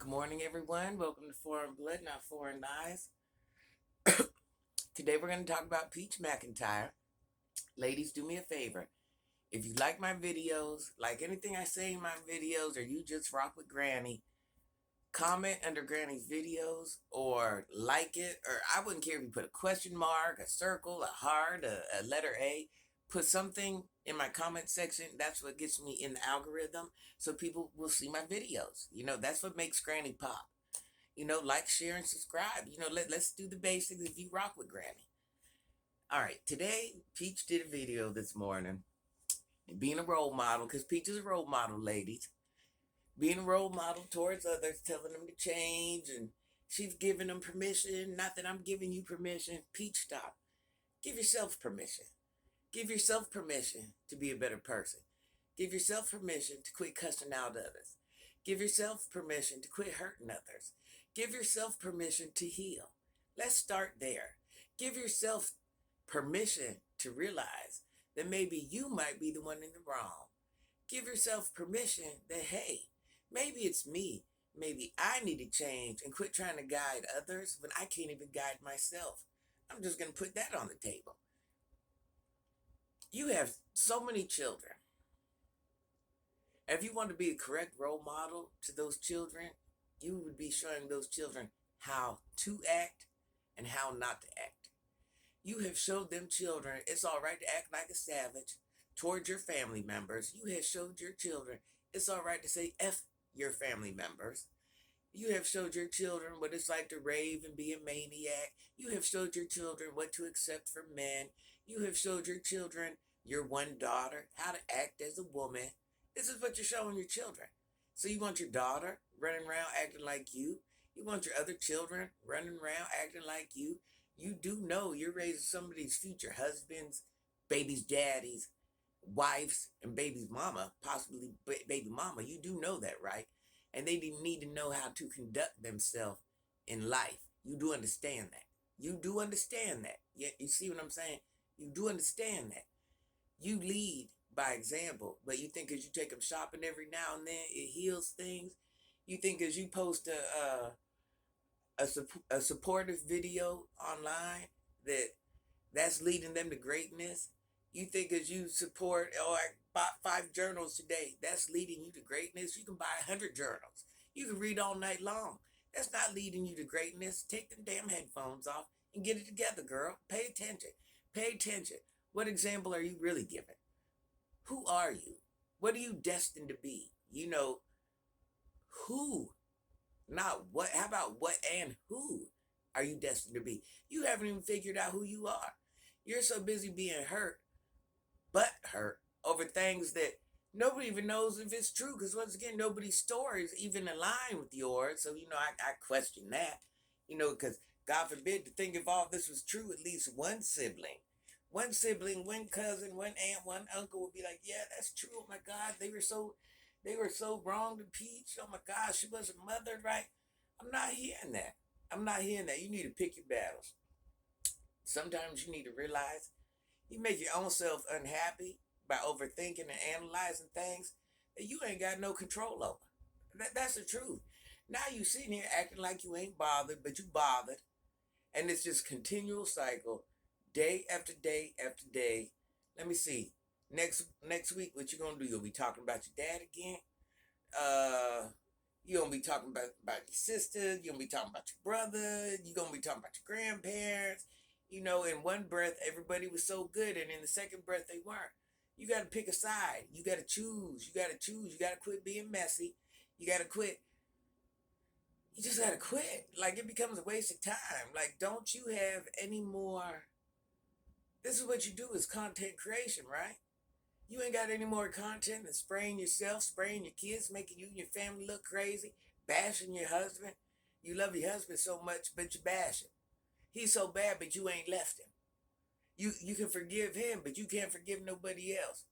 Good morning, everyone. Welcome to Foreign Blood, Not Foreign Eyes. Today we're going to talk about Peach Mcintyre. Ladies, do me a favor. If you like my videos, like anything I say in my videos, or you just rock with Granny, comment under Granny's videos or like it. Or I wouldn't care if you put a question mark, a circle, a heart, a letter A. Put something in my comment section. That's what gets me in the algorithm so people will see my videos. That's what makes Granny pop. Like, share, and subscribe. Let's do the basics if you rock with Granny. All right, today, Peach did a video this morning, being a role model, because Peach is a role model, ladies. Being a role model towards others, telling them to change, and she's giving them permission. Not that I'm giving you permission. Peach, stop. Give yourself permission. Give yourself permission to be a better person. Give yourself permission to quit cussing out others. Give yourself permission to quit hurting others. Give yourself permission to heal. Let's start there. Give yourself permission to realize that maybe you might be the one in the wrong. Give yourself permission that, hey, maybe it's me. Maybe I need to change and quit trying to guide others when I can't even guide myself. I'm just going to put that on the table. You have so many children. If you want to be a correct role model to those children, you would be showing those children how to act and how not to act. You have showed them children it's all right to act like a savage towards your family members. You have showed your children it's all right to say F your family members. You have showed your children what it's like to rave and be a maniac. You have showed your children what to accept from men. You have showed your children, your one daughter, how to act as a woman. This is what you're showing your children. So you want your daughter running around acting like you. You want your other children running around acting like you. You do know you're raising some of these future husbands, baby's daddies, wives, and baby's mama, possibly baby mama. You do know that, right? And they need to know how to conduct themselves in life. You do understand that. You do understand that. You see what I'm saying? You do understand that. You lead by example, but you think as you take them shopping every now and then, it heals things. You think as you post a supportive video online that's leading them to greatness. You think as you support, I bought 5 journals today, that's leading you to greatness. You can buy 100 journals. You can read all night long. That's not leading you to greatness. Take them damn headphones off and get it together, girl. Pay attention. Pay attention. What example are you really giving? Who are you? What are you destined to be? Who, not what. How about what and who are you destined to be? You haven't even figured out who you are. You're so busy being hurt, but hurt over things that nobody even knows if it's true. Because once again, nobody's stories even align with yours. So, I question that, because God forbid to think if all this was true, at least one sibling, one cousin, one aunt, one uncle would be like, yeah, that's true. Oh my God, they were so wrong to Peach. Oh my gosh, she wasn't mothered right. I'm not hearing that. I'm not hearing that. You need to pick your battles. Sometimes you need to realize you make your own self unhappy by overthinking and analyzing things that you ain't got no control over. That's the truth. Now you sitting here acting like you ain't bothered, but you bothered. And it's just continual cycle, day after day after day. Let me see. Next week, what you gonna do? You'll be talking about your dad again. You're gonna be talking about your sister. You're gonna be talking about your brother. You're gonna be talking about your grandparents. In one breath, everybody was so good, and in the second breath, they weren't. You got to pick a side. You got to choose. You got to choose. You got to quit being messy. You got to quit. You just got to quit. Like, it becomes a waste of time. Like, don't you have any more? This is what you do is content creation, right? You ain't got any more content than spraying yourself, spraying your kids, making you and your family look crazy, bashing your husband. You love your husband so much, but you bash him. He's so bad, but you ain't left him. You can forgive him, but you can't forgive nobody else.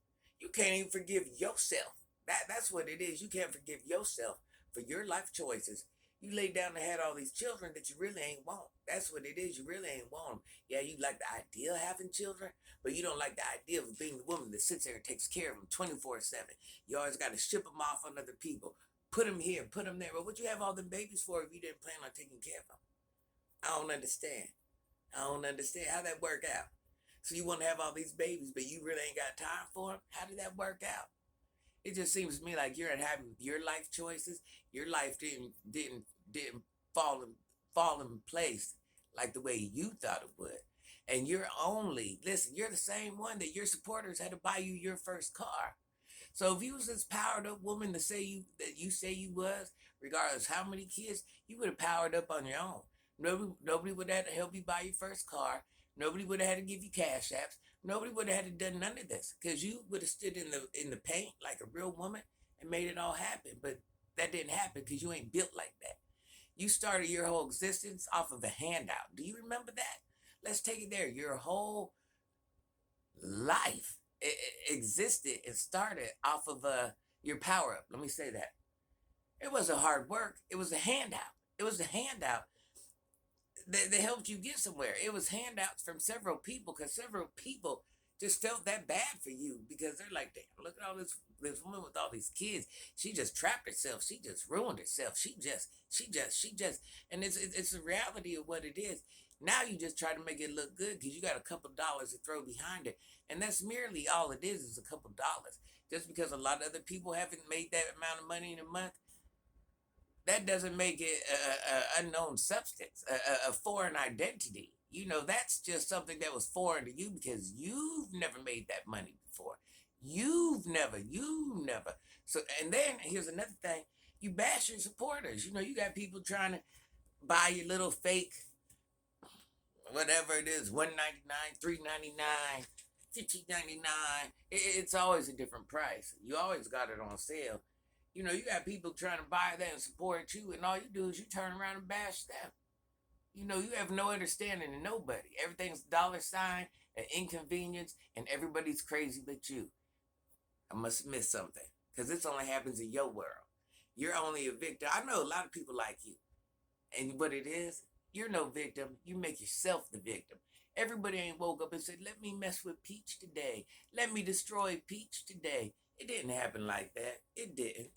You can't even forgive yourself. That's what it is. You can't forgive yourself for your life choices. You laid down and had all these children that you really ain't want. That's what it is. You really ain't want them. Yeah, you like the idea of having children, but you don't like the idea of being the woman that sits there and takes care of them 24/7. You always got to ship them off on other people. put them here, put them there. But what you have all them babies for if you didn't plan on taking care of them? I don't understand. I don't understand how that work out. So you want to have all these babies, but you really ain't got time for them? How did that work out? It just seems to me like you're unhappy with your life choices. Your life didn't fall in, fall in place like the way you thought it would. And you're only, listen, you're the same one that your supporters had to buy you your first car. So if you was this powered up woman to say you say you was, regardless how many kids, you would have powered up on your own. Nobody would have had to help you buy your first car. Nobody would have had to give you cash apps. Nobody would have had to done none of this because you would have stood in the paint like a real woman and made it all happen. But that didn't happen because you ain't built like that. You started your whole existence off of a handout. Do you remember that? Let's take it there. Your whole life existed and started off of your power up. Let me say that. It wasn't hard work. It was a handout. It was a handout that helped you get somewhere. It was handouts from several people because several people just felt that bad for you because they're like, damn, look at all this woman with all these kids. She just trapped herself. She just ruined herself. She just, and it's the reality of what it is. Now you just try to make it look good because you got a couple dollars to throw behind it. And that's merely all it is a couple dollars. Just because a lot of other people haven't made that amount of money in a month, that doesn't make it a unknown substance, a foreign identity. You know, that's just something that was foreign to you because you've never made that money before. You've never. So, and then here's another thing. You bash your supporters. You know, you got people trying to buy your little fake, whatever it is, $1.99, $3.99, $15.99. It's always a different price. You always got it on sale. You know, you got people trying to buy that and support you, and all you do is you turn around and bash them. You know, you have no understanding of nobody. Everything's dollar sign, an inconvenience, and everybody's crazy but you. I must miss something, because this only happens in your world. You're only a victim. I know a lot of people like you. And what it is, you're no victim. You make yourself the victim. Everybody ain't woke up and said, let me mess with Peach today. Let me destroy Peach today. It didn't happen like that. It didn't.